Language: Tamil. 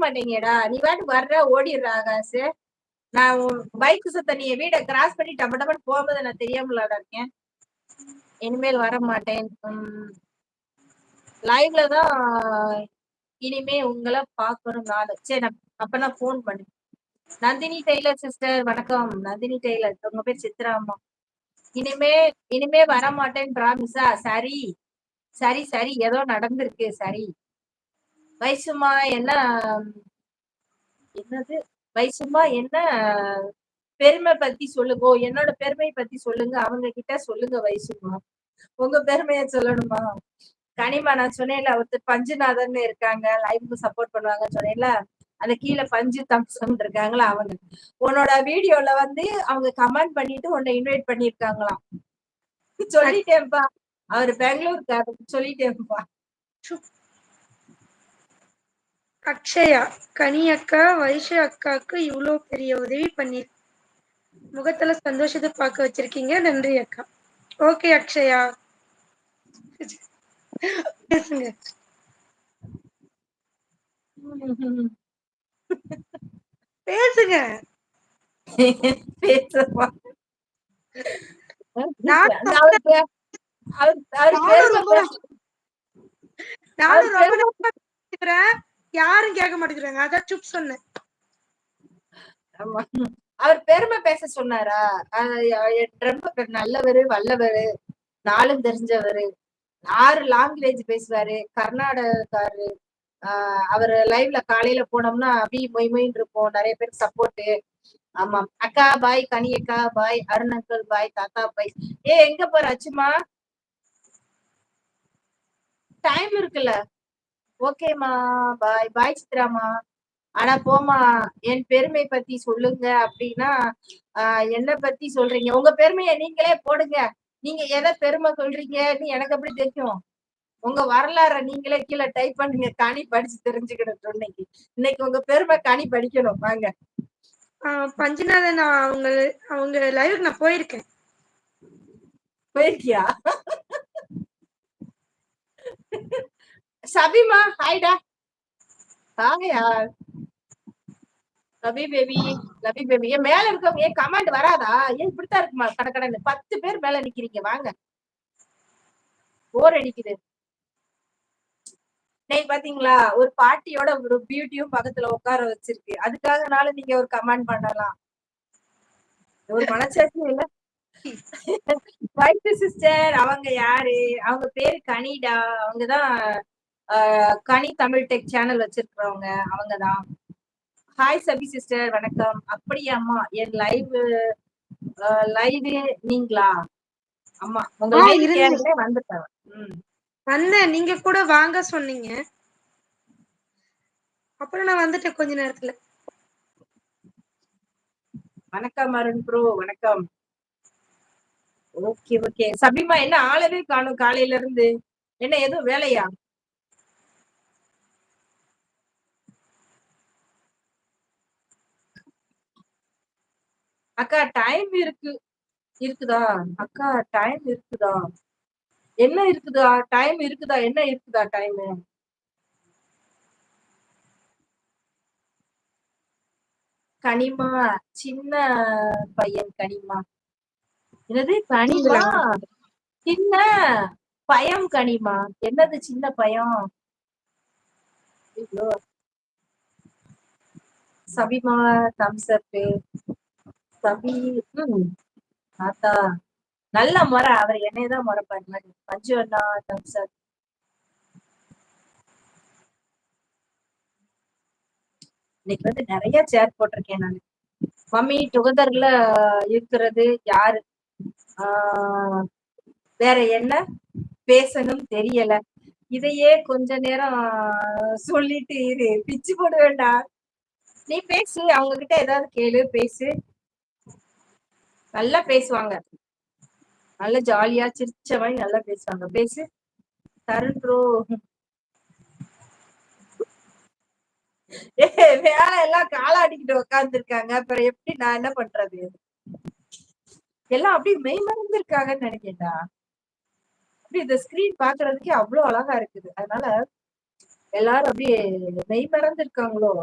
மாட்டேங்கடா. நீ பாட்டுக்கு வர்ற ஓடிடுற ஆகாசு. நான் பைக் சுத்த நீ வீட கிராஸ் பண்ணி டப்ப டப்பன்னு போகும்போது நான் தெரியாமலடா இருக்கேன். இனிமேல் வர மாட்டேன். லைவ்ல தான் இனிமே உங்களை பார்க்கணும் நானு. சரி நான் அப்பனா போன் பண்ணு. நந்தினி டெய்லர் சிஸ்டர் வணக்கம். நந்தினி டெய்லர் உங்க பேர் சித்ரா அம்மா. இனிமே வர மாட்டேன் பிராமிஸா? சரி சரி சரி ஏதோ நடந்திருக்கு. சரி வைசுமா என்ன என்னது வைசுமா என்ன பெருமை பத்தி சொல்லுங்க. என்னோட பெருமை பத்தி சொல்லுங்க. அவங்க கிட்ட சொல்லுங்க வைசுமா. உங்க பெருமைய சொல்லணுமா? கனிமா நான் சொன்னேன்ல ஒருத்தர் பஞ்சுநாதன் இருக்காங்க லைவ்க்கு சப்போர்ட் பண்ணுவாங்க சொன்னேன்ல. அந்த கீழே பஞ்சு தம்சம் இருக்காங்களா அவங்க உன்னோட வீடியோல வந்து அவங்க கமெண்ட் பண்ணிட்டு உன்னை இன்வைட் பண்ணிருக்காங்களாம். சொல்லிட்டேன்ப்பா. அவரு பெங்களூருக்கு சொல்லிட்டேன்ப்பா. அக்ஷயா கனி அக்கா வைஷு அக்காவுக்கு இவ்வளோ பெரிய உதவி பண்ணி முகத்துல சந்தோஷத்தை பார்க்க வச்சிருக்கீங்க. நன்றி அக்கா. ஓகே அக்ஷயா பேசுங்க. பேசுங்க. பேசுவா. நானும் ரொம்ப யாரும் கேட்க மாட்டேங்கிறாங்க. அதான் சுப் சொன்னேன். அவர் பெருமை பேச சொன்னாரா? ரொம்ப நல்லவரு வல்லவரு நாளும் தெரிஞ்சவரு 6 லாங்குவேஜ் பேசுவாரு. கர்நாடகாரு. அவர் லைவ்ல காலையில போனோம்னா அப்படியே மொய் மொயின்னு இருப்போம். நிறைய பேருக்கு சப்போர்ட். ஆமா அக்கா பாய். கனி அக்கா பாய். Arun uncle bye. தாத்தா பாய். எங்க போற அச்சுமா? டைம் இருக்குல்ல. ஓகேமா பாய் பாய் சித்ராமா. ஆனா போமா என் பெருமை பத்தி சொல்லுங்க அப்படின்னா என்ன பத்தி சொல்றீங்க? உங்க பெருமையை நீங்களே போடுங்க. நீங்க எதை பெருமை சொல்றீங்கன்னு எனக்கு எப்படி தெரியும்? உங்க வரலாற நீங்களே கீழே டைப் பண்ணுங்க. கனி படிச்சு தெரிஞ்சுக்கணும். இன்னைக்கு உங்க பெருமை கனி படிக்கணும். வாங்க. பஞ்சநாதன் அவங்க லைவுக்கு நான் போயிருக்கேன். போயிருக்கியா? சபிமா ஹாய்டா. ஹாயா லவி பேபி. லவி பேபி ஏன் மேல இருக்கவங்க ஏன் கமெண்ட் வராதா? ஏன் இப்படித்தான் இருக்குமா? கடற்கடன்னு 10 பேர் மேல நிக்கிறீங்க. வாங்க. போர் அடிக்குது. பாத்தீங்களா ஒரு பாட்டியோட ஒரு பியூட்டியும் பக்கத்துல உட்கார வச்சிருக்கு. அதுக்காகனால நீங்க ஒரு கமெண்ட் பண்ணலாம். ஒரு மனசாட்சியும் இல்ல. வைஃப் சிஸ்டர் அவங்க யாரு? அவங்க பேரு கனிடா. அவங்கதான் கனி தமிழ் டெக் சேனல் வச்சிருக்கிறவங்க. அவங்கதான். ஹாய் சபி சிஸ்டர் வணக்கம். அப்படியாம்மா என் லைவ் நீங்களா? ஆமா உங்க வந்துட்டேன். வந்தேன். நீங்க கூட வாங்க சொன்னீங்க. அப்புறம் நான் வந்துட்டேன் கொஞ்ச நேரத்துல. வணக்கம் அருண் ப்ரோ. வணக்கம். Okay okay. சபிமா என்ன ஆளவே காணும் காலையில இருந்து? என்ன எதுவும் வேலையா? அக்கா டைம் இருக்குதா? அக்கா டைம் இருக்குதா? என்ன இருக்குதா? டைம் இருக்குதா? என்ன இருக்குதா டைம்? கனிமா சின்ன பையன் கனிமா. என்னது கனிமா? சின்ன பயம் கனிமா. என்னது சின்ன பயம்? சபிமா தம்ஸ் அப். சபி தாத்தா நல்ல முறை. அவர் என்னையதான் முறைப்பாரு. மஞ்சு அண்ணா தம்ஸ் அப். இன்னைக்கு வந்து நிறைய சேர் போட்டிருக்கேன் நான். மம்மி டுகெதர்ல இருக்கிறது யாரு? வேற என்ன பேசணும் தெரியல. இதையே கொஞ்ச நேரம் சொல்லிட்டு இரு. பிச்சு போட வேண்டாம். நீ பேசு. அவங்க கிட்ட ஏதாவது கேளு. பேசு. நல்லா பேசுவாங்க. நல்ல ஜாலியா சிரிச்ச மாதிரி நல்லா பேசுவாங்க. பேசு. தருண் ப்ரோ. வேலை எல்லாம் காலாடிக்கிட்டு உட்கார்ந்து இருக்காங்க. அப்புறம் எப்படி நான் என்ன பண்றது? எல்லாம் அப்படியே மெய்மறந்து இருக்காங்கன்னு நினைக்கிறேன்டா. அப்படி இந்த ஸ்கிரீன் பாக்குறதுக்கே அவ்வளவு அழகா இருக்குது. அதனால எல்லாரும் அப்படியே மெய்மறந்து இருக்காங்களோ.